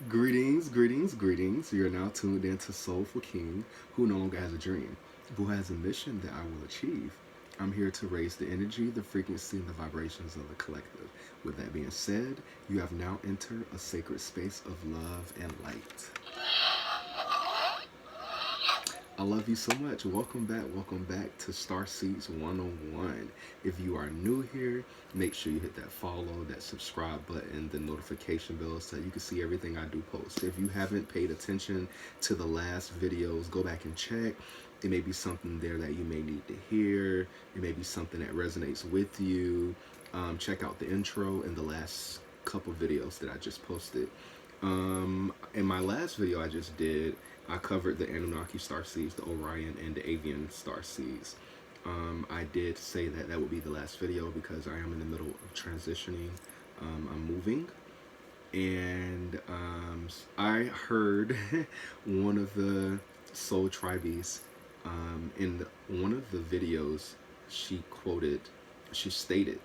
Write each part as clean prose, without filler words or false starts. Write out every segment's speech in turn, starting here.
Greetings, greetings, greetings. You are now tuned into Soulful King, who no longer has a dream, who has a mission that I will achieve. I'm here to raise the energy, the frequency, and the vibrations of the collective. With that being said, you have now entered a sacred space of love and light. I love you so much. Welcome back to Star Seeds 101. If you are new here, make sure you hit that follow, that subscribe button, the notification bell so that you can see everything I do post. If you haven't paid attention to the last videos, go back and check. It may be something there that you may need to hear. It may be something that resonates with you. Check out the intro and the last couple videos that I just posted. In my last video I just did, I covered the Anunnaki star seeds, the Orion, and the Avian star seeds. I did say that that would be the last video because I am in the middle of transitioning. I'm moving, and I heard one of the Soul Tribes in one of the videos. She stated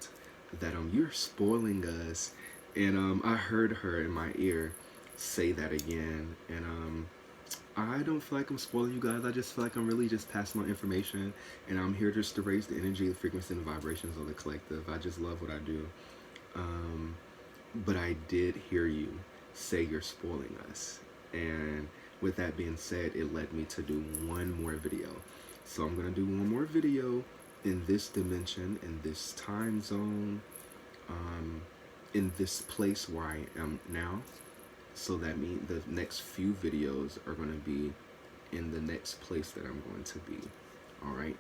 that you're spoiling us, and I heard her in my ear say that again, and I don't feel like I'm spoiling you guys. I just feel like I'm really just passing on information, and I'm here just to raise the energy, the frequency, and the vibrations of the collective. I just love what I do. Um, but I did hear you say you're spoiling us, and with that being said, it led me to do one more video. So I'm gonna do one more video in this dimension, in this time zone, um, in this place where I am now. So that means the next few videos are going to be in the next place that I'm going to be. All right.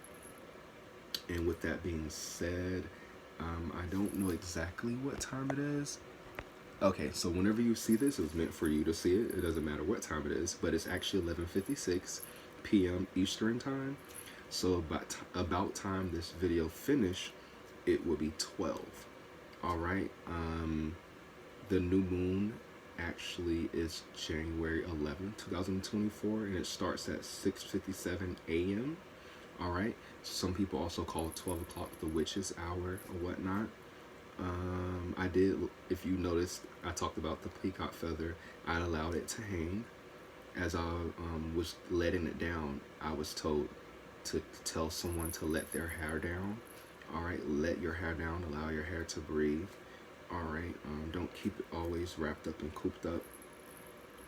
And with that being said, I don't know exactly what time it is. Okay, so whenever you see this, it was meant for you to see it. It doesn't matter what time it is, but it's actually 11:56 p.m. Eastern time. So about time this video finish, it will be 12. All right. The new moon actually is January 11th, 2024, and it starts at 6:57 a.m. All right. Some people also call 12 o'clock the witch's hour or whatnot. I did, if you noticed, I talked about the peacock feather. I allowed it to hang. As I was letting it down, I was told to tell someone to let their hair down. All right, let your hair down, allow your hair to breathe. All right, don't keep it always wrapped up and cooped up.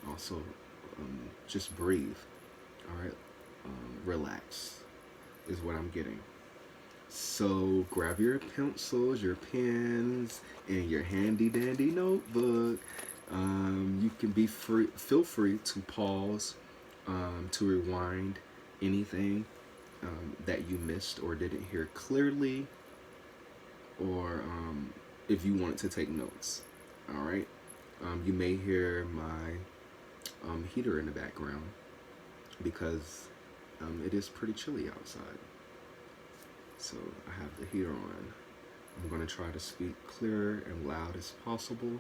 Also, just breathe. All right, relax is what I'm getting. So grab your pencils, your pens, and your handy dandy notebook. You can be free. Feel free to pause, to rewind anything that you missed or didn't hear clearly, or if you wanted to take notes. All right. You may hear my heater in the background because it is pretty chilly outside. So I have the heater on. I'm going to try to speak clear and loud as possible.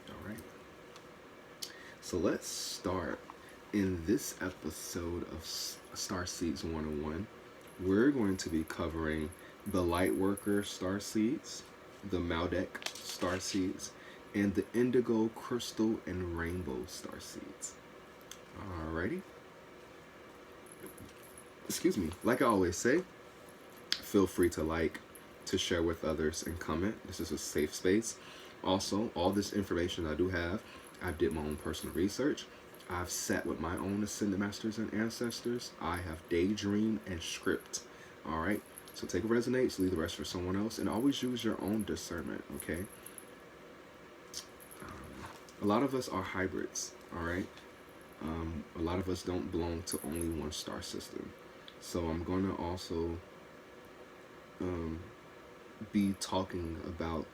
All right. So let's start. In this episode of Star Seeds 101, we're going to be covering the Lightworker star seeds, the Maldeks star seeds, and the Indigo, Crystal, and Rainbow star seeds. Alrighty. Excuse me. Like I always say, feel free to like, to share with others, and comment. This is a safe space. Also, all this information I do have, I did my own personal research. I've sat with my own ascended masters and ancestors. I have daydreamed and script. All right. So take what resonates, leave the rest for someone else, and always use your own discernment. Okay. A lot of us are hybrids. All right. A lot of us don't belong to only one star system. So I'm going to also be talking about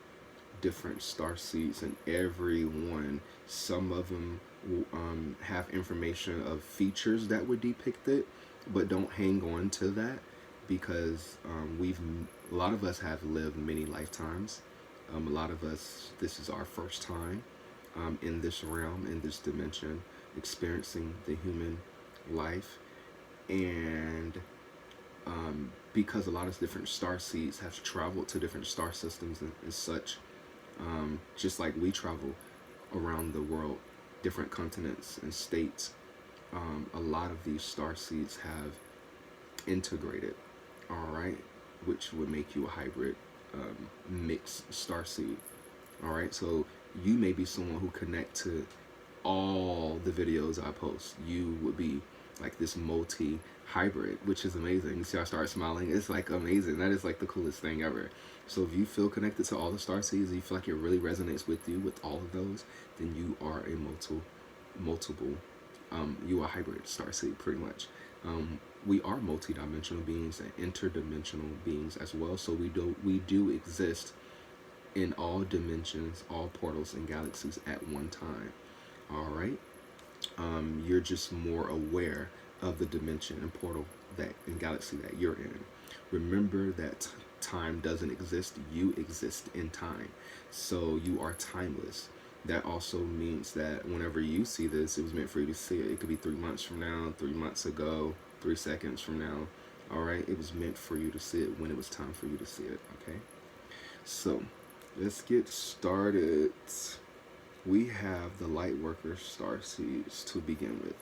different star seeds, and every one, some of them have information of features that would depict it, but don't hang on to that because a lot of us have lived many lifetimes. A lot of us, this is our first time in this realm, in this dimension, experiencing the human life. And because a lot of different star seeds have traveled to different star systems and such, just like we travel around the world different continents and states, a lot of these star seeds have integrated, all right, which would make you a hybrid mixed star seed. All right, so you may be someone who connect to all the videos I post. You would be like this multi hybrid, which is amazing. You see, I start smiling. It's like amazing. That is like the coolest thing ever. So if you feel connected to all the star seeds, you feel like it really resonates with you with all of those, then you are a multiple. You are a hybrid star seed, pretty much. We are multi-dimensional beings and interdimensional beings as well. So we do exist in all dimensions, all portals and galaxies at one time. All right. You're just more aware of the dimension and portal that and galaxy that you're in. Remember that time doesn't exist. You exist in time. So you are timeless. That also means that whenever you see this, it was meant for you to see it. It could be 3 months from now, 3 months ago, 3 seconds from now. All right. It was meant for you to see it when it was time for you to see it. Okay. So let's get started. We have the Lightworker star seeds to begin with.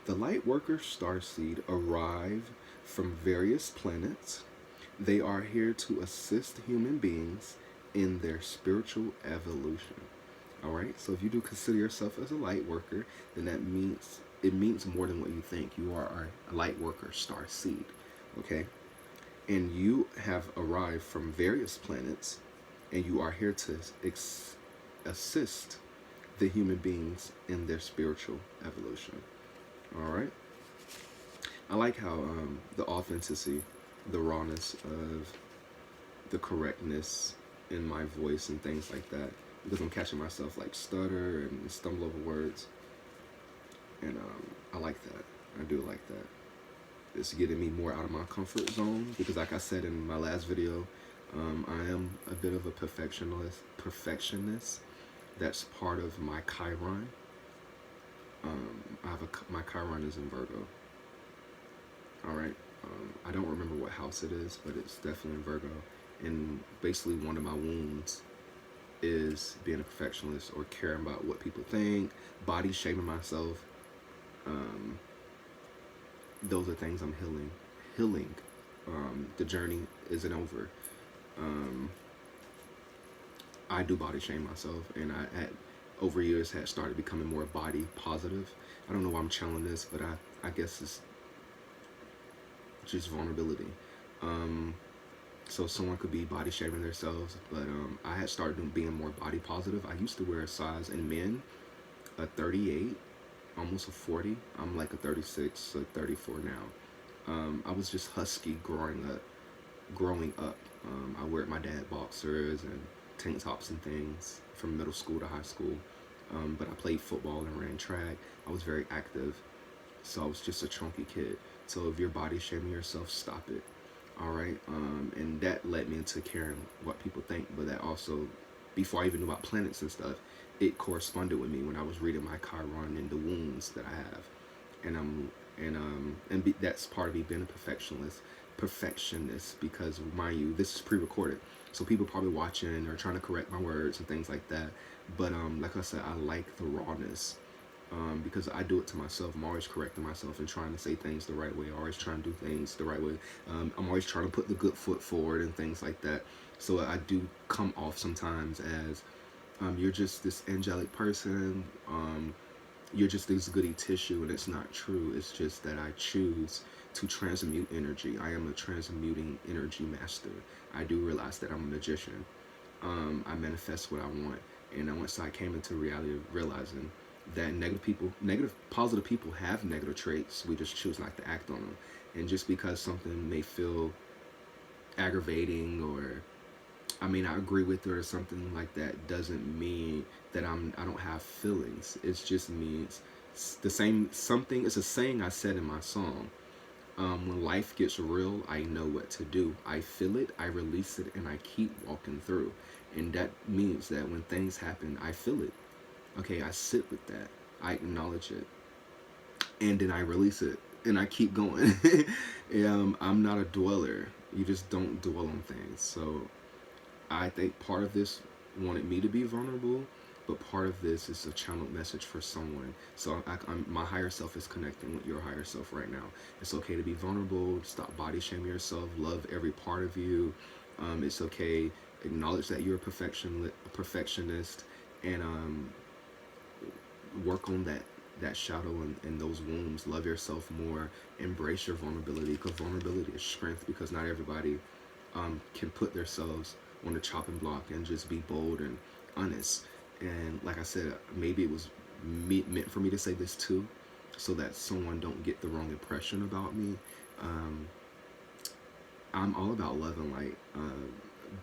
The Lightworker starseed arrive from various planets. They are here to assist human beings in their spiritual evolution. All right. So if you do consider yourself as a light worker, then it means more than what you think. You are a light worker star seed. Okay. And you have arrived from various planets, and you are here to assist the human beings in their spiritual evolution. All right. I like how the authenticity, the rawness of the correctness in my voice and things like that, because I'm catching myself like stutter and stumble over words, and I like that. I do like that. It's getting me more out of my comfort zone because, like I said in my last video, I am a bit of a perfectionist. That's part of my Chiron. My Chiron is in Virgo. All right. I don't remember what house it is, but it's definitely in Virgo. And basically, one of my wounds is being a perfectionist or caring about what people think, body shaming myself. Those are things I'm healing. The journey isn't over. I do body shame myself, and over years had started becoming more body positive. I don't know why I'm channeling this, but I guess it's just vulnerability. So someone could be body shaming themselves, but I had started being more body positive. I used to wear a size in men, a 38, almost a 40. I'm like a 36, a 34 now. I was just husky growing up. I wear my dad boxers and tank tops and things from middle school to high school. But I played football and ran track. I was very active. So I was just a chunky kid. So if you're body shaming yourself, stop it. All right. And that led me into caring what people think. But that also, before I even knew about planets and stuff, it corresponded with me when I was reading my Chiron and the wounds that I have. And that's part of me being a perfectionist, because mind you, this is pre-recorded, so people probably watching or trying to correct my words and things like that. But like I said, I like the rawness, because I do it to myself. I'm always correcting myself and trying to say things the right way, always trying to do things the right way. I'm always trying to put the good foot forward and things like that. So I do come off sometimes as you're just this angelic person, you're just this goody tissue, and it's not true. It's just that I choose to transmute energy. I am a transmuting energy master. I do realize that I'm a magician. I manifest what I want. And once I came into reality of realizing that positive people have negative traits, we just choose not to act on them. And just because something may feel aggravating, or I may not agree with it or something like that, doesn't mean that I don't have feelings. It just means it's a saying I said in my song. When life gets real, I know what to do. I feel it, I release it, and I keep walking through. And that means that when things happen, I feel it. Okay, I sit with that. I acknowledge it. And then I release it. And I keep going. I'm not a dweller. You just don't dwell on things. So I think part of this wanted me to be vulnerable, but part of this is a channeled message for someone. So my higher self is connecting with your higher self right now. It's okay to be vulnerable. Stop body shaming yourself. Love every part of you. It's okay. Acknowledge that you're a perfectionist, and work on that shadow and those wounds. Love yourself more. Embrace your vulnerability, because vulnerability is strength. Because not everybody can put themselves on the chopping block and just be bold and honest. And like I said, maybe it was meant for me to say this too, so that someone don't get the wrong impression about me. Um, I'm all about love and light,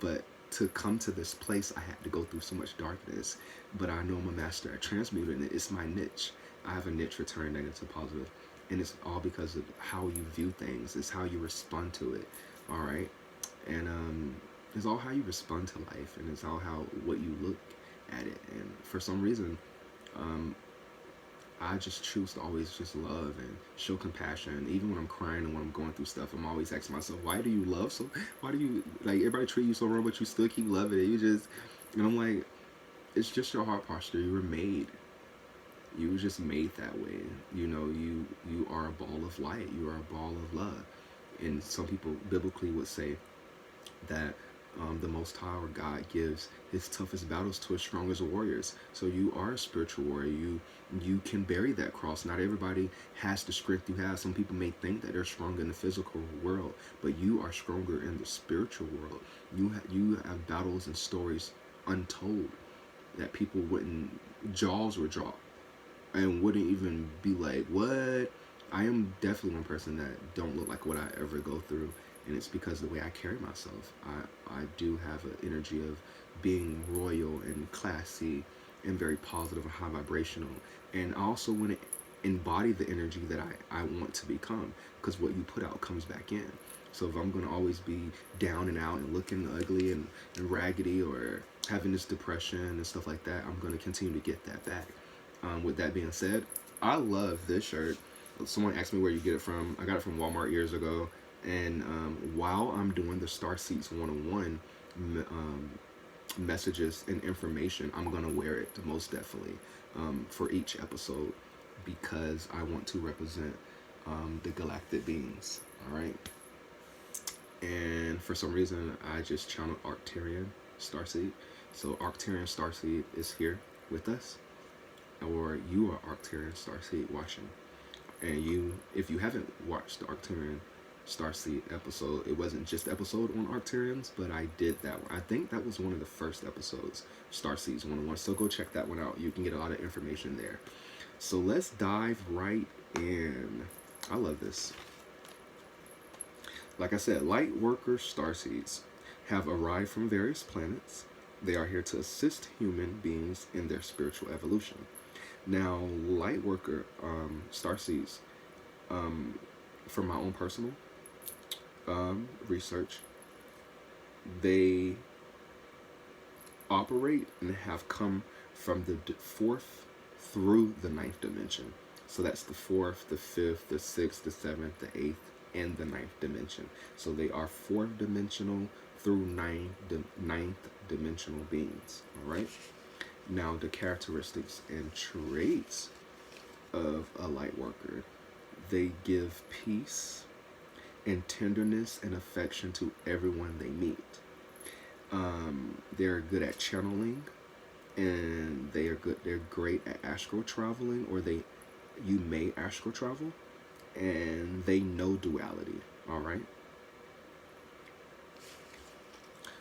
but to come to this place, I had to go through so much darkness. But I know I'm a master at transmuting it. It's my niche. I have a niche for turning negative to positive, and it's all because of how you view things. It's how you respond to it. All right, and it's all how you respond to life, and it's all how what you look at it. And for some reason, um, I just choose to always just love and show compassion. Even when I'm crying and when I'm going through stuff, I'm always asking myself, why do you love so? Why do you, like, everybody treat you so wrong, but you still keep loving it? You just, and I'm like, it's just your heart posture. You were made. You were just made that way. You know, you are a ball of light. You are a ball of love. And some people biblically would say that the Most High or God gives his toughest battles to his strongest warriors. So you are a spiritual warrior. You can bear that cross. Not everybody has the strength you have. Some people may think that they're stronger in the physical world, but you are stronger in the spiritual world. You have battles and stories untold that people wouldn't, jaws would drop and wouldn't even be like, what? I am definitely one person that don't look like what I ever go through, and it's because of the way I carry myself. I do have an energy of being royal and classy and very positive and high vibrational, and I also want to embody the energy that I want to become, because what you put out comes back in. So if I'm going to always be down and out and looking ugly and raggedy, or having this depression and stuff like that, I'm going to continue to get that back. With that being said, I love this shirt. Someone asked me where you get it from. I got it from Walmart years ago. And while I'm doing the Star Seeds 101 messages and information, I'm going to wear it most definitely for each episode, because I want to represent the galactic beings. All right. And for some reason, I just channeled Arcturian Starseed. So Arcturian Starseed is here with us, or you are Arcturian Starseed watching. And if you haven't watched the Arcturian Starseed episode, it wasn't just episode on Arcturians, but I did that one. I think that was one of the first episodes, Starseeds 101. So go check that one out. You can get a lot of information there. So let's dive right in. I love this. Like I said, light worker starseeds have arrived from various planets. They are here to assist human beings in their spiritual evolution. Now, light worker starseeds, from my own personal research, they operate and have come from the fourth through the ninth dimension. So that's the fourth, the fifth, the sixth, the seventh, the eighth, and the ninth dimension. So they are fourth dimensional through ninth dimensional beings. All right. Now, the characteristics and traits of a light worker: they give peace and tenderness and affection to everyone they meet. They're good at channeling, and they're great at astral traveling, or you may astral travel, and they know duality. All right.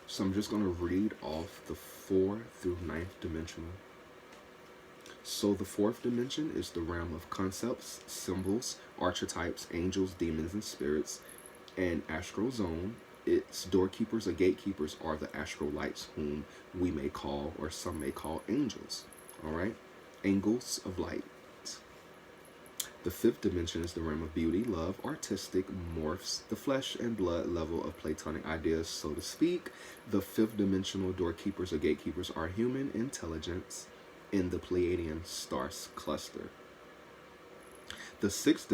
So I'm just going to read off the 4th through 9th dimensional. So the 4th dimension is the realm of concepts, symbols, archetypes, angels, demons, and spirits. And astral zone, its doorkeepers or gatekeepers are the astral lights, whom we may call, or some may call, angels. All right. Angles of light. The 5th dimension is the realm of beauty, love, artistic, morphs, the flesh and blood level of Platonic ideas, so to speak. The 5th dimensional doorkeepers or gatekeepers are human intelligence in the Pleiadian stars cluster. The 6th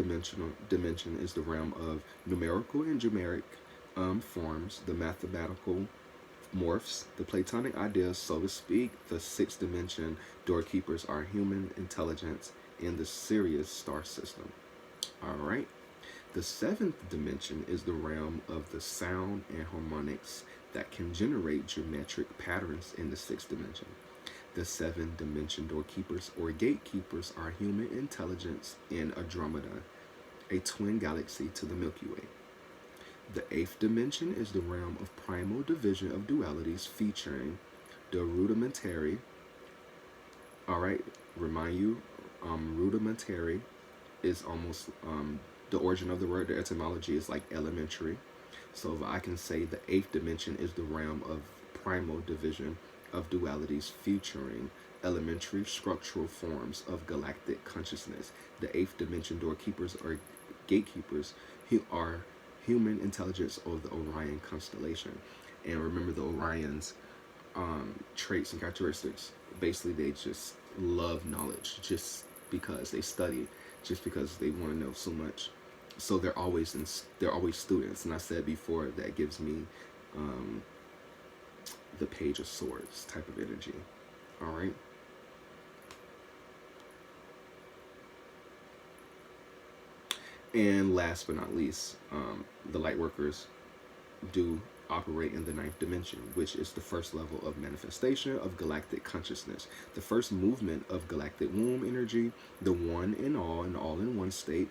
dimension is the realm of numerical and numeric forms, the mathematical morphs the Platonic idea, so to speak. The sixth dimension doorkeepers are human intelligence in the Sirius star system. All right. The seventh dimension is the realm of the sound and harmonics that can generate geometric patterns in the sixth dimension. The seventh dimension doorkeepers or gatekeepers are human intelligence in Andromeda, a twin galaxy to the Milky Way. The eighth dimension is the realm of primal division of dualities featuring the rudimentary. All right, remind you, rudimentary is almost the origin of the word. The etymology is like elementary. So I can say the eighth dimension is the realm of primal division of dualities featuring elementary structural forms of galactic consciousness. The eighth dimension doorkeepers or gatekeepers who are human intelligence of the Orion constellation. And remember the Orion's traits and characteristics. Basically, they just love knowledge just because they study, just because they want to know so much. So they're always students. And I said before that gives me the Page of Swords type of energy. All right. And last but not least, the light workers do operate in the ninth dimension, which is the first level of manifestation of galactic consciousness, the first movement of galactic womb energy, the one in all and all in one state.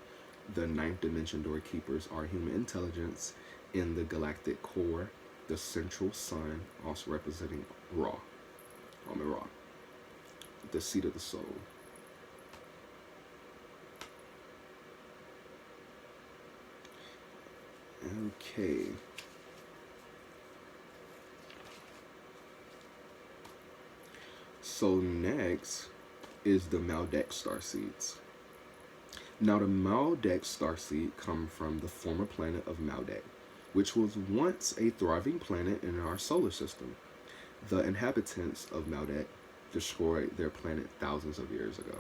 The ninth dimension doorkeepers are human intelligence in the galactic core, the central sun, also representing Ra, Ra, the seat of the soul. Okay. So next is the Maldeks starseeds. Now the Maldeks starseed come from the former planet of Maldek, which was once a thriving planet in our solar system. The inhabitants of Maldek destroyed their planet thousands of years ago.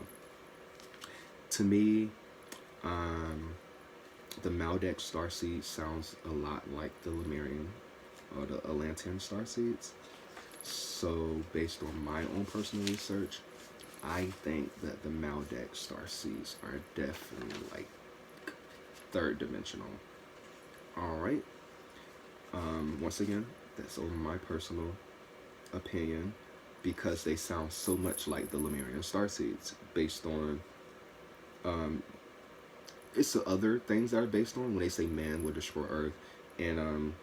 To me, the Maldek starseed sounds a lot like the Lemurian or the Atlantean starseeds. So based on my own personal research, I think that the Maldek starseeds are definitely like third dimensional. All right. Once again, that's only my personal opinion because they sound so much like the Lemurian starseeds based on it's the other things that are based on when they say man will destroy Earth, and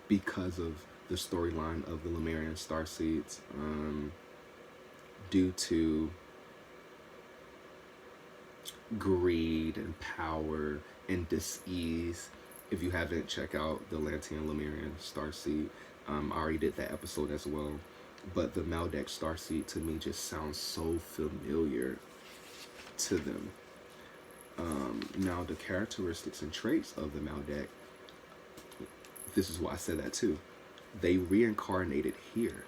because of the storyline of the Lemurian starseeds, due to greed and power and dis-ease. If you haven't, check out the Atlantean Lemurian starseed. I already did that episode as well. But the Maldek starseed to me just sounds so familiar to them. Now the characteristics and traits of the Maldek, this is why I said that too. They reincarnated here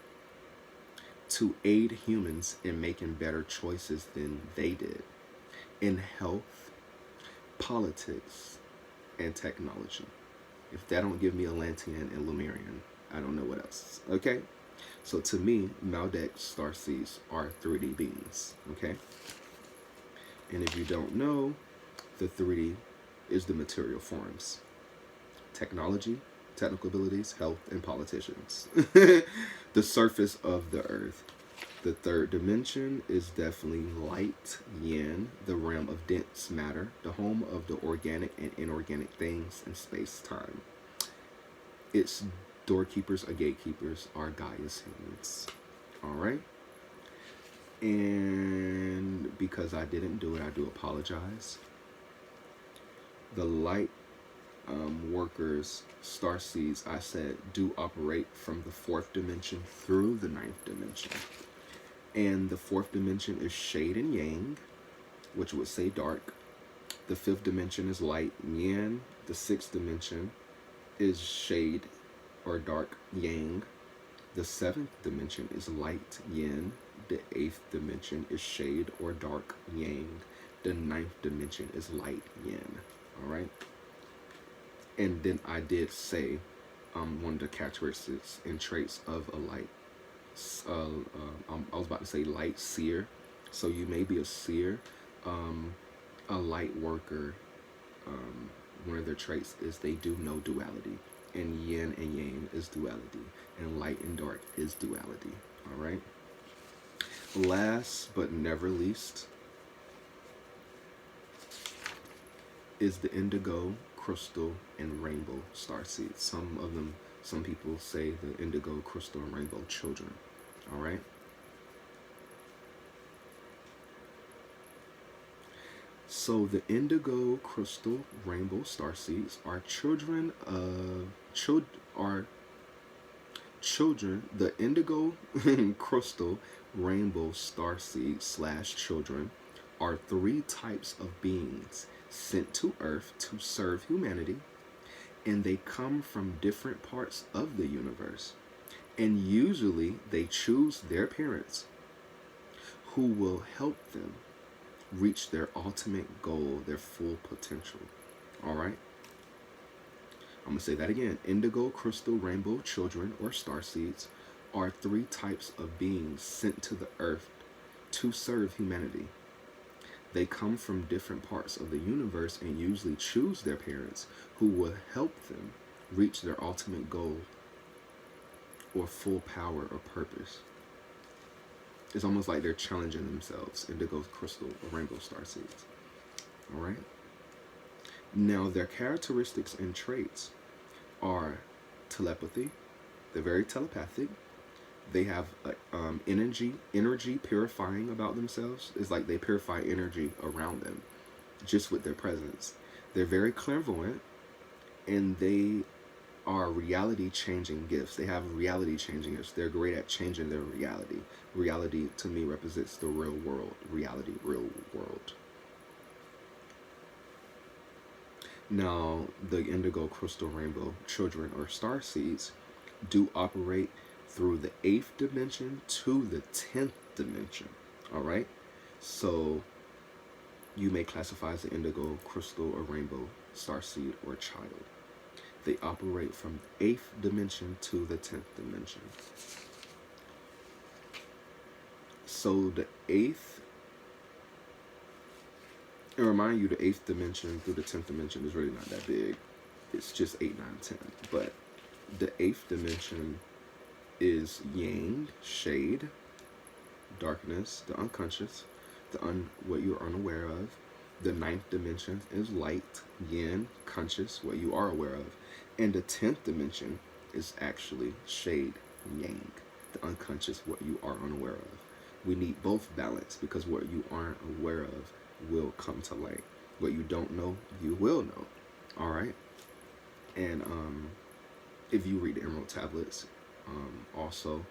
to aid humans in making better choices than they did in health, politics, and technology. If that don't give me Atlantean and Lemurian, I don't know what else. Okay? So to me, Maldek starseeds are 3D beings. Okay? And if you don't know, the 3D is the material forms. Technology, technical abilities, health, and politicians. The surface of the earth. The third dimension is definitely light, yin, the realm of dense matter, the home of the organic and inorganic things in space-time. Its doorkeepers or gatekeepers are Gaia's humans. Alright? And because I didn't do it, I do apologize. The light workers, starseeds, I said, do operate from the fourth dimension through the ninth dimension. And the fourth dimension is shade and yang, which would say dark. The fifth dimension is light, yin. The sixth dimension is shade or dark, yang. The seventh dimension is light, yin. The eighth dimension is shade or dark, yang. The ninth dimension is light, yin. All right? And then I did say one of the characteristics and traits of a light. I was about to say light seer. So you may be a seer, a light worker. One of their traits is they do know duality, and yin and yang is duality, and light and dark is duality. All right. Last but never least is the indigo, crystal, and rainbow starseed. Some people say the indigo, crystal, and rainbow children. All right. So the indigo, crystal, rainbow starseeds are children of children. The indigo, crystal, rainbow starseed / children are 3 types of beings sent to Earth to serve humanity, and they come from different parts of the universe. And usually they choose their parents who will help them reach their ultimate goal, their full potential. All right? I'm going to say that again. Indigo, crystal, rainbow children, or starseeds, are 3 types of beings sent to the earth to serve humanity. They come from different parts of the universe and usually choose their parents who will help them reach their ultimate goal or full power or purpose. It's almost like they're challenging themselves, indigo, crystal, or rainbow starseeds. All right? Now, their characteristics and traits are telepathy. They're very telepathic. They have energy purifying about themselves. It's like they purify energy around them just with their presence. They're very clairvoyant, and they are reality changing gifts. They have reality changing gifts. They're great at changing their reality. Reality to me represents the real world. Reality, real world. Now, the indigo, crystal, rainbow children or star seeds do operate through the 8th dimension to the 10th dimension. All right? So you may classify as an indigo, crystal, or rainbow starseed or child. They operate from the 8th dimension to the 10th dimension. So the 8th, and remind you, the 8th dimension through the 10th dimension is really not that big. It's just 8, 9, 10. But the 8th dimension is yang, shade, darkness, the unconscious, what you're unaware of. The 9th dimension is light, yin, conscious, what you are aware of. And the 10th dimension is actually shade, yang, the unconscious, what you are unaware of. We need both balance, because what you aren't aware of will come to light. What you don't know, you will know. All right? And if you read the Emerald Tablets, also,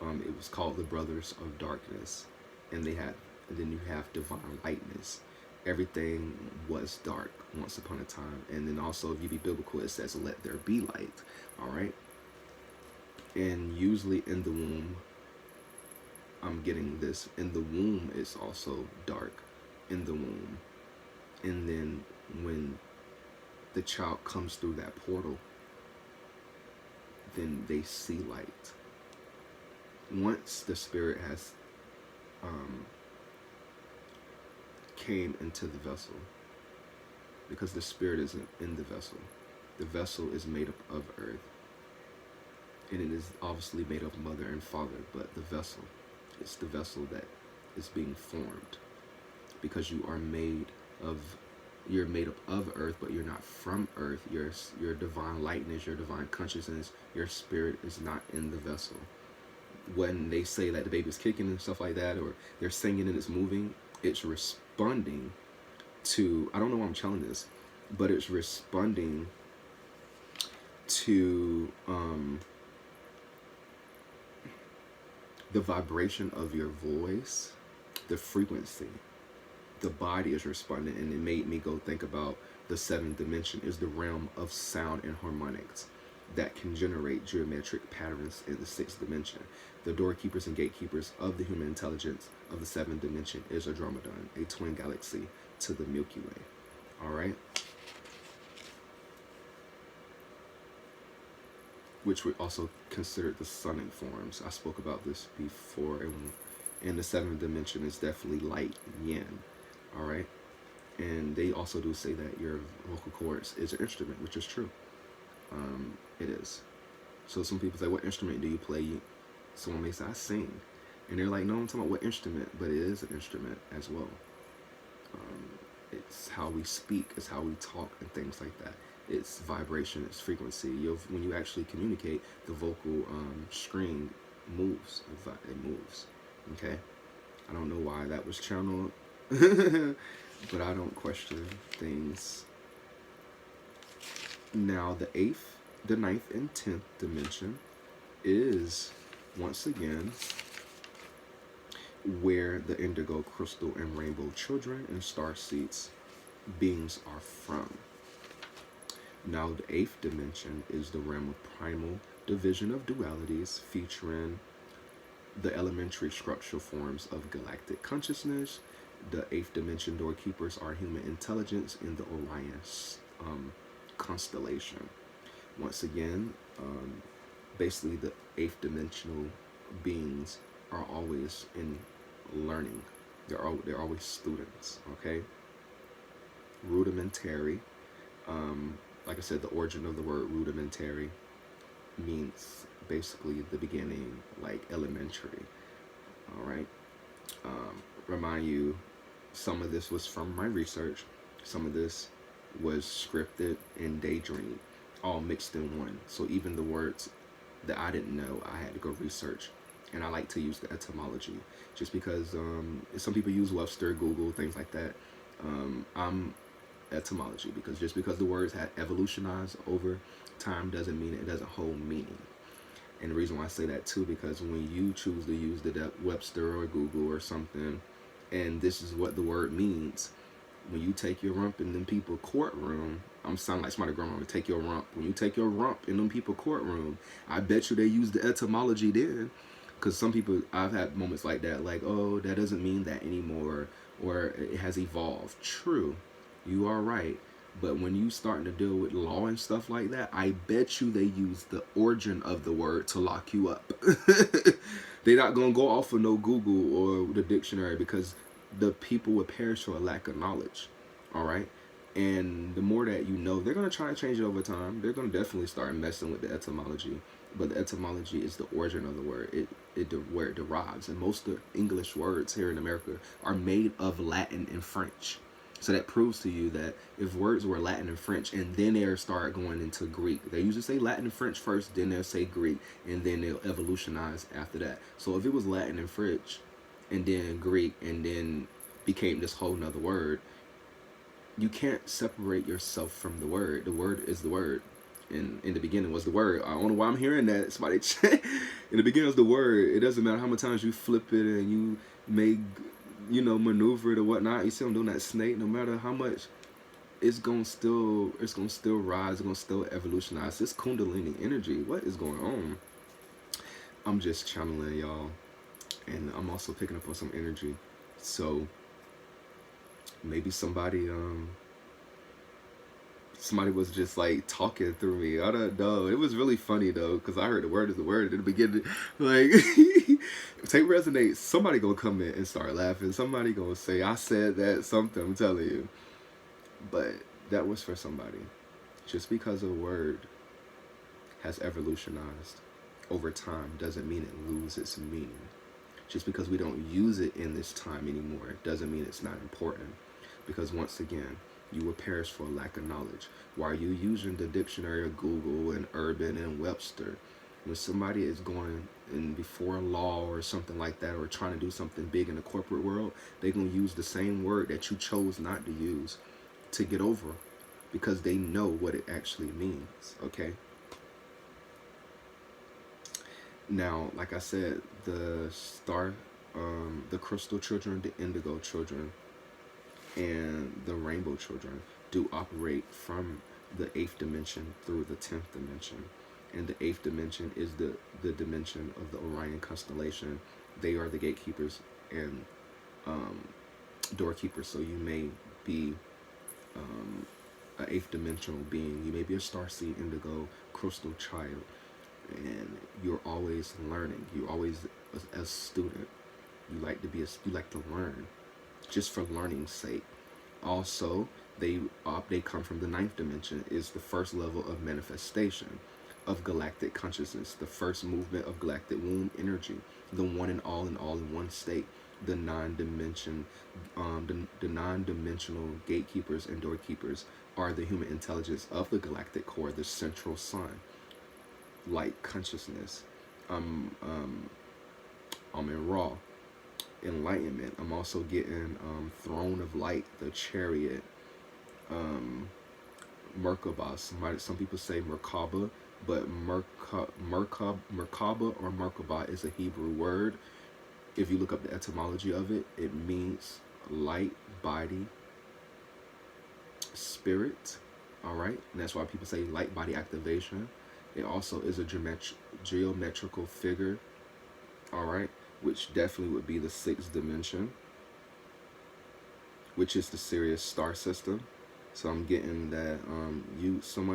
it was called the Brothers of Darkness. And then you have divine lightness. Everything was dark once upon a time. And then also, if you be biblical, it says, let there be light. All right? And usually in the womb, I'm getting this, in the womb it's also dark in the womb. And then when the child comes through that portal, then they see light. Once the spirit has came into the vessel, because the spirit isn't in the vessel is made up of earth, and it is obviously made of mother and father, but the vessel, it's the vessel that is being formed, because you're made up of earth, but you're not from earth. Your divine lightness, your divine consciousness, your spirit is not in the vessel. When they say that the baby's kicking and stuff like that, or they're singing and it's moving, it's responding to, I don't know why I'm telling this, but it's responding to the vibration of your voice, the frequency. The body is responding, and it made me go think about the 7th dimension is the realm of sound and harmonics that can generate geometric patterns in the 6th dimension. The doorkeepers and gatekeepers of the human intelligence of the 7th dimension is Andromedon, a twin galaxy to the Milky Way. All right? which we also considered the sonic forms. I spoke about this before, and the seventh dimension is definitely light, yin. All right, and they also do say that your vocal cords is an instrument, which is true. It is. So some people say, "What instrument do you play?" Someone may say, "I sing," and they're like, "No, I'm talking about what instrument," but it is an instrument as well. It's how we speak, it's how we talk, and things like that. It's vibration, it's frequency. When you actually communicate, the vocal string moves. It moves. Okay. I don't know why that was channeled, but I don't question things. Now, the eighth, the ninth, and 10th dimension is once again where the indigo, crystal, and rainbow children and star seeds beings are from. Now, the eighth dimension is the realm of primal division of dualities, featuring the elementary structural forms of galactic consciousness. The eighth dimension doorkeepers are human intelligence in the Orion constellation. Once again, basically the eighth dimensional beings are always in learning. They're always students. Okay. Rudimentary. Like I said, the origin of the word rudimentary means basically the beginning, like elementary. All right. Remind you, some of this was from my research. Some of this was scripted and daydream, all mixed in one. So even the words that I didn't know, I had to go research. And I like to use the etymology, just because some people use Webster, Google, things like that. I'm etymology, because just because the words had evolutionized over time doesn't mean it doesn't hold meaning. And the reason why I say that too, because when you choose to use the Webster or Google or something, and this is what the word means, when you take your rump in them people courtroom, I'm sounding like somebody grandma to take your rump. When you take your rump in them people courtroom, I bet you they use the etymology then. Because some people, I've had moments like that, like, oh, that doesn't mean that anymore, or it has evolved. True, you are right. But when you starting to deal with law and stuff like that, I bet you they use the origin of the word to lock you up. They're not going to go off of no Google or the dictionary, because the people would perish for a lack of knowledge. All right. And the more that you know, they're going to try to change it over time. They're going to definitely start messing with the etymology. But the etymology is the origin of the word, where it derives. And most of the English words here in America are made of Latin and French. So that proves to you that if words were Latin and French, and then they start going into Greek, they usually say Latin and French first, then they'll say Greek, and then they'll evolutionize after that. So if it was Latin and French, and then Greek, and then became this whole nother word, you can't separate yourself from the word. The word is the word. And in the beginning was the word. I don't know why I'm hearing that. Somebody in the beginning was the word. It doesn't matter how many times you flip it and you may, maneuver it or whatnot. You see I'm doing that snake. No matter how much, it's gonna still rise. It's gonna still evolutionize. This Kundalini energy. What is going on? I'm just channeling y'all, and I'm also picking up on some energy. So maybe somebody was just like talking through me. I don't know. It was really funny though, because I heard the word is the word at the beginning. Like, take resonate. Somebody gonna come in and start laughing. Somebody gonna say, I said that something. I'm telling you. But that was for somebody. Just because a word has evolutionized over time doesn't mean it loses its meaning. Just because we don't use it in this time anymore doesn't mean it's not important. Because once again, you will perish for a lack of knowledge. Why are you using the dictionary of Google and Urban and Webster? When somebody is going in before law or something like that, or trying to do something big in the corporate world, they're going to use the same word that you chose not to use to get over, because they know what it actually means. Okay? Now, like I said, the crystal children, the indigo children, and the rainbow children do operate from the 8th dimension through the 10th dimension. And the 8th dimension is the dimension of the Orion constellation. They are the gatekeepers and doorkeepers. So you may be an 8th dimensional being. You may be a starseed, indigo, crystal child. and you're always learning. You always, as a student, you like to learn, just for learning's sake. Also, they come from the ninth dimension, is the first level of manifestation of galactic consciousness, the first movement of galactic womb energy, the one and all in one state, the the non-dimensional gatekeepers and doorkeepers are the human intelligence of the galactic core, the central sun, light consciousness. Um, um, I'm in raw enlightenment. I'm also getting throne of light, the chariot, um, Merkaba. Some people say Merkaba, but Merkaba or Merkaba is a Hebrew word. If you look up the etymology of it, it means light, body, spirit. All right, and that's why people say light body activation. It also is a geometrical figure. All right, which definitely would be the sixth dimension, which is the Sirius star system. So I'm getting that some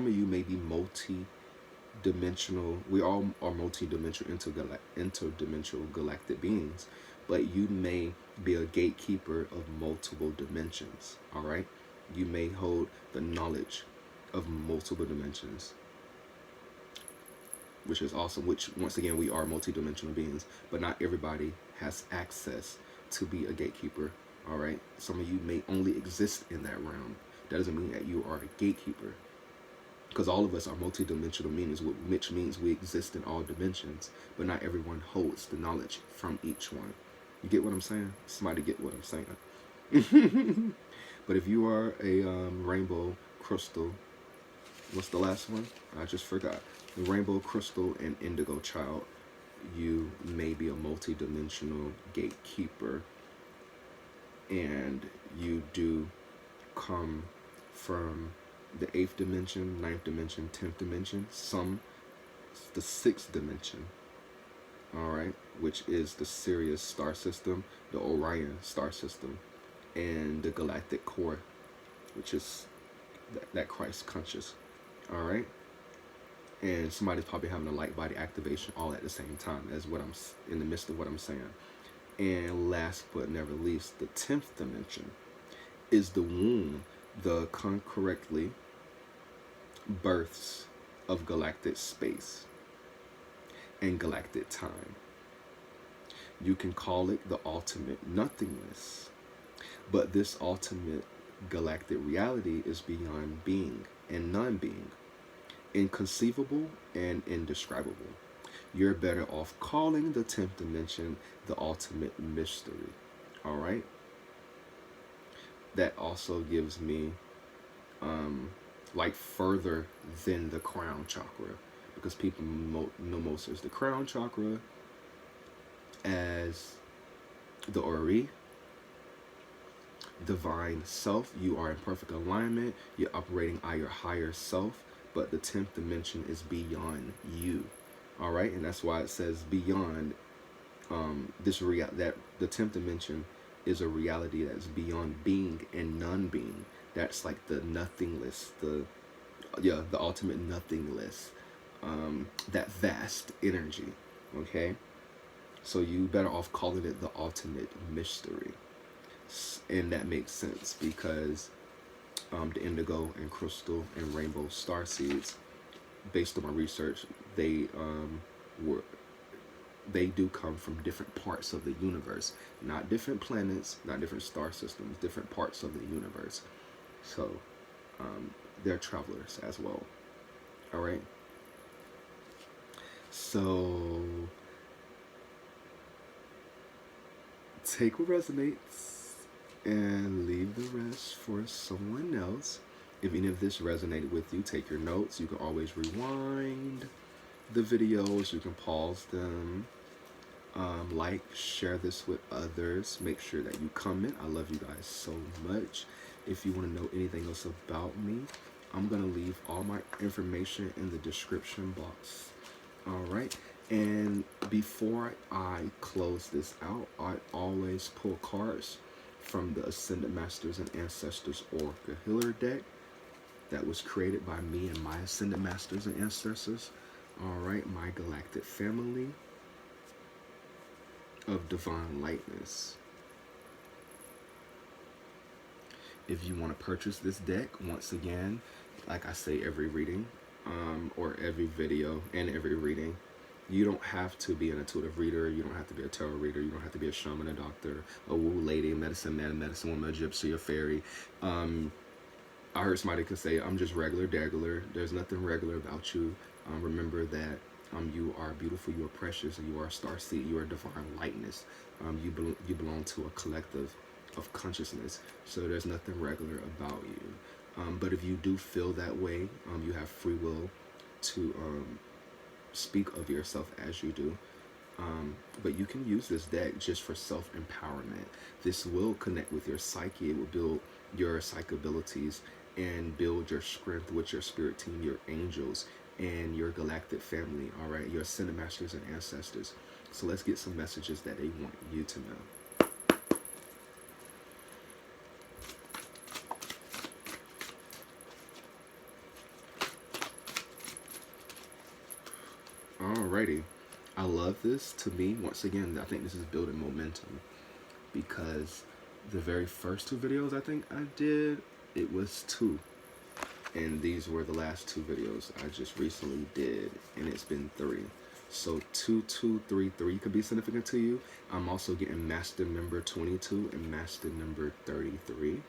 of you may be multi-dimensional. We all are multi-dimensional, interdimensional galactic beings, but you may be a gatekeeper of multiple dimensions. All right, you may hold the knowledge of multiple dimensions, which is awesome. Which, once again, we are multi-dimensional beings, but not everybody has access to be a gatekeeper. All right, some of you may only exist in that realm. That doesn't mean that you are a gatekeeper, because all of us are multi-dimensional beings, which means we exist in all dimensions, but not everyone holds the knowledge from each one. You get what I'm saying? Somebody get what I'm saying? But if you are a rainbow crystal, what's the last one? I just forgot. The rainbow crystal and indigo child, you may be a multi-dimensional gatekeeper, and you do come from the 8th dimension, 9th dimension, 10th dimension, the 6th dimension, all right, which is the Sirius star system, the Orion star system, and the galactic core, which is that Christ conscious, all right. And somebody's probably having a light body activation all at the same time as what I'm in the midst of what I'm saying. And last but never least, the 10th dimension is the womb, the concurrently births of galactic space and galactic time. You can call it the ultimate nothingness, but this ultimate galactic reality is beyond being and non-being, inconceivable and indescribable. You're better off calling the 10th dimension the ultimate mystery. All right? That also gives me like further than the crown chakra, because people know most as the crown chakra as the Ori, divine self. You are in perfect alignment. You're operating at your higher self, but the 10th dimension is beyond you. All right, and that's why it says beyond that the 10th dimension is a reality that's beyond being and non-being. That's like the nothingness, the ultimate nothingness, that vast energy. Okay, so you better off calling it the ultimate mystery, and that makes sense because the indigo and crystal and rainbow star seeds, based on my research, they do come from different parts of the universe, not different planets, not different star systems, different parts of the universe. So they're travelers as well. All right. So take what resonates and leave the rest for someone else. If any of this resonated with you, take your notes. You can always rewind the videos. You can pause them. Like, share this with others. Make sure that you comment. I love you guys so much. If you want to know anything else about me, I'm going to leave all my information in the description box. All right. And before I close this out, I always pull cards from the Ascended Masters and Ancestors Oracle Healer deck that was created by me and my Ascended Masters and Ancestors. All right, my galactic family of divine lightness. If you want to purchase this deck, once again, like I say every reading, or every video and every reading, you don't have to be an intuitive reader. You don't have to be a tarot reader. You don't have to be a shaman, a doctor, a woo lady, a medicine man, a medicine woman, a gypsy, a fairy. I heard somebody could say, I'm just regular degular. There's nothing regular about you. Remember that you are beautiful, you are precious, you are star seed, you are divine lightness. You belong to a collective of consciousness. So there's nothing regular about you. But if you do feel that way, you have free will to speak of yourself as you do. But you can use this deck just for self-empowerment. This will connect with your psyche. It will build your psych abilities and build your strength with your spirit team, your angels, and your galactic family, all right? Your ascended masters and ancestors. So let's get some messages that they want you to know. Alrighty. I love this. To me, once again, I think this is building momentum, because the very first two videos I think I did, it was 2. And these were the last 2 videos I just recently did, and it's been 3. So 2233 could be significant to you. I'm also getting master number 22 and master number 33.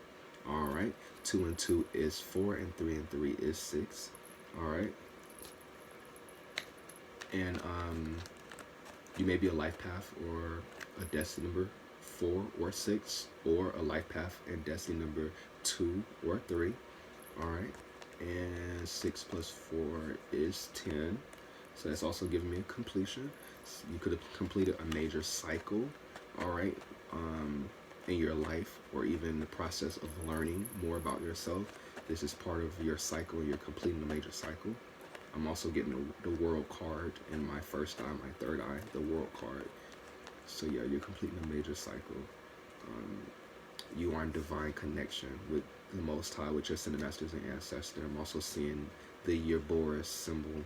All right. 2 and 2 is 4, and 3 and 3 is 6. All right. And you may be a life path or a destiny number 4 or 6, or a life path and destiny number 2 or 3. All right. And 6 plus 4 is 10. So that's also giving me a completion. So you could have completed a major cycle, all right, in your life, or even the process of learning more about yourself. This is part of your cycle. You're completing a major cycle. I'm also getting the world card in my first eye, my third eye, the world card. So yeah, you're completing a major cycle. You are in divine connection with the Most High, with your ascended masters and ancestors. I'm also seeing the Ouroboros symbol.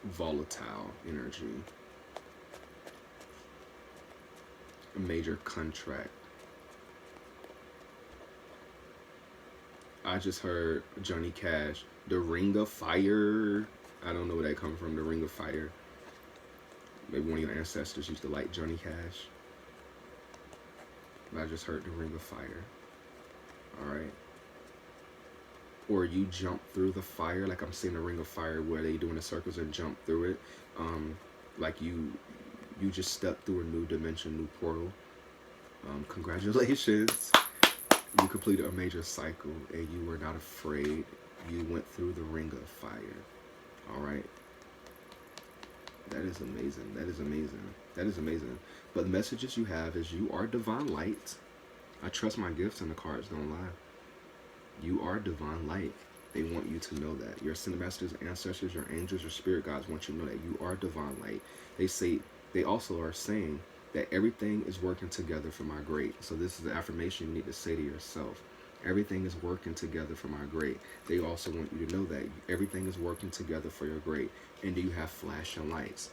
Volatile energy. A major contract. I just heard Johnny Cash, the Ring of Fire. I don't know where that comes from, the Ring of Fire. Maybe one of your ancestors used to like Johnny Cash. But I just heard the Ring of Fire. Alright. Or you jump through the fire, like I'm seeing the Ring of Fire where they doing the circles and jump through it. Like you just stepped through a new dimension, new portal. Congratulations. You completed a major cycle and you were not afraid. You went through the Ring of Fire. Alright. That is amazing. That is amazing. That is amazing. But the messages you have is you are divine light. I trust my gifts, and the cards don't lie. You are divine light. They want you to know that. Your ascended masters, ancestors, your angels, your spirit guides want you to know that you are divine light. They also are saying that everything is working together for my great. So this is the affirmation you need to say to yourself. Everything is working together for my great. They also want you to know that everything is working together for your great. And do you have flashing lights?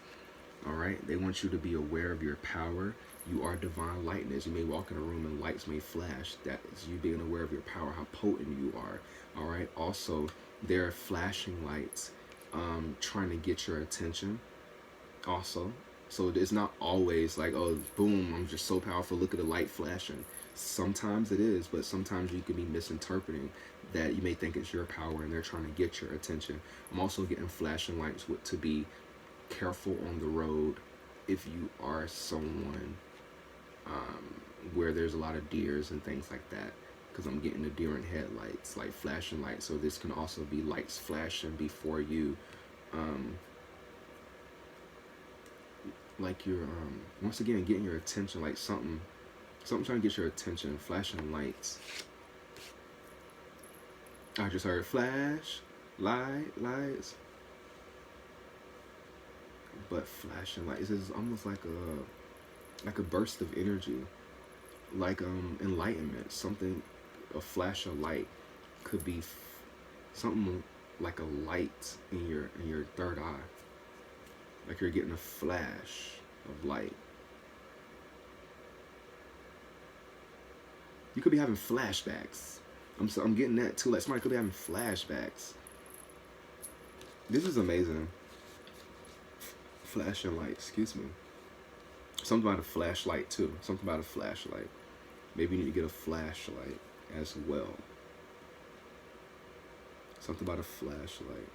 All right. They want you to be aware of your power. You are divine lightness. You may walk in a room and lights may flash. That is you being aware of your power, how potent you are. All right. Also, there are flashing lights trying to get your attention. Also, so it's not always like, oh, boom, I'm just so powerful. Look at the light flashing. Sometimes it is, but sometimes you can be misinterpreting that. You may think it's your power and they're trying to get your attention. I'm also getting flashing lights to be careful on the road if you are someone where there's a lot of deers and things like that, because I'm getting the deer in headlights, like flashing lights. So this can also be lights flashing before you, like you're once again getting your attention, like something trying to get your attention. Flashing lights. I just heard flash lights, but flashing lights is almost like a like a burst of energy, like enlightenment, something, a flash of light. Could be something like a light in your third eye, like you're getting a flash of light. You could be having flashbacks. I'm getting that too. Like somebody could be having flashbacks. This is amazing. Flashing light. Excuse me. Something about a flashlight too. Something about a flashlight. Maybe you need to get a flashlight as well. Something about a flashlight.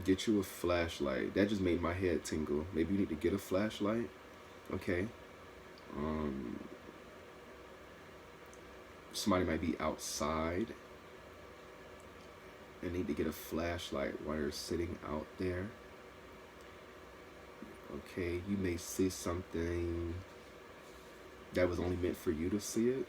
Get you a flashlight. That just made my head tingle. Maybe you need to get a flashlight. Okay. Um, Somebody might be outside and need to get a flashlight while you're sitting out there. Okay, you may see something that was only meant for you to see it.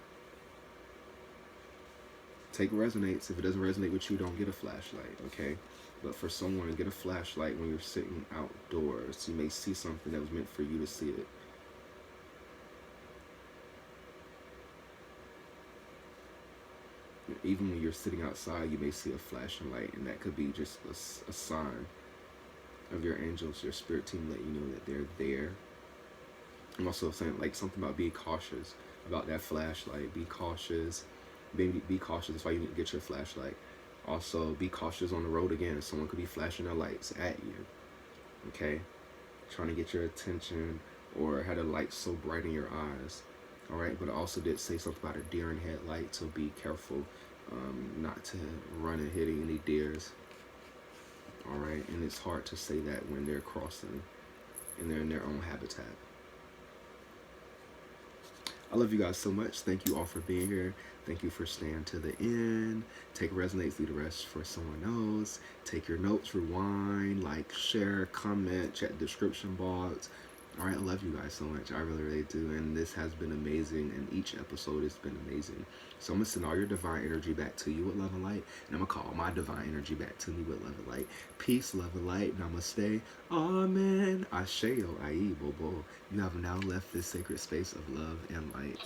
Take resonates. If it doesn't resonate with you, don't get a flashlight, okay? But for someone, get a flashlight when you're sitting outdoors. You may see something that was meant for you to see it. Even when you're sitting outside, you may see a flashing light, and that could be just a sign of your angels, your spirit team, letting you know that they're there. I'm also saying like something about being cautious about that flashlight. Be cautious. Be cautious. That's why you need to get your flashlight. Also, be cautious on the road again. Someone could be flashing their lights at you. Okay? Trying to get your attention, or had a light so bright in your eyes. Alright? But I also did say something about a deer in headlight, so be careful not to run and hitting any deers. Alright? And it's hard to say that when they're crossing and they're in their own habitat. I love you guys so much. Thank you all for being here. Thank you for staying to the end. Take resonates, leave the rest for someone else. Take your notes, rewind, like, share, comment, check the description box. All right, I love you guys so much. I really, really do. And this has been amazing. And each episode has been amazing. So I'm going to send all your divine energy back to you with love and light. And I'm going to call my divine energy back to me with love and light. Peace, love and light. Namaste. Amen. Asheo, ayibobo. You have now left this sacred space of love and light.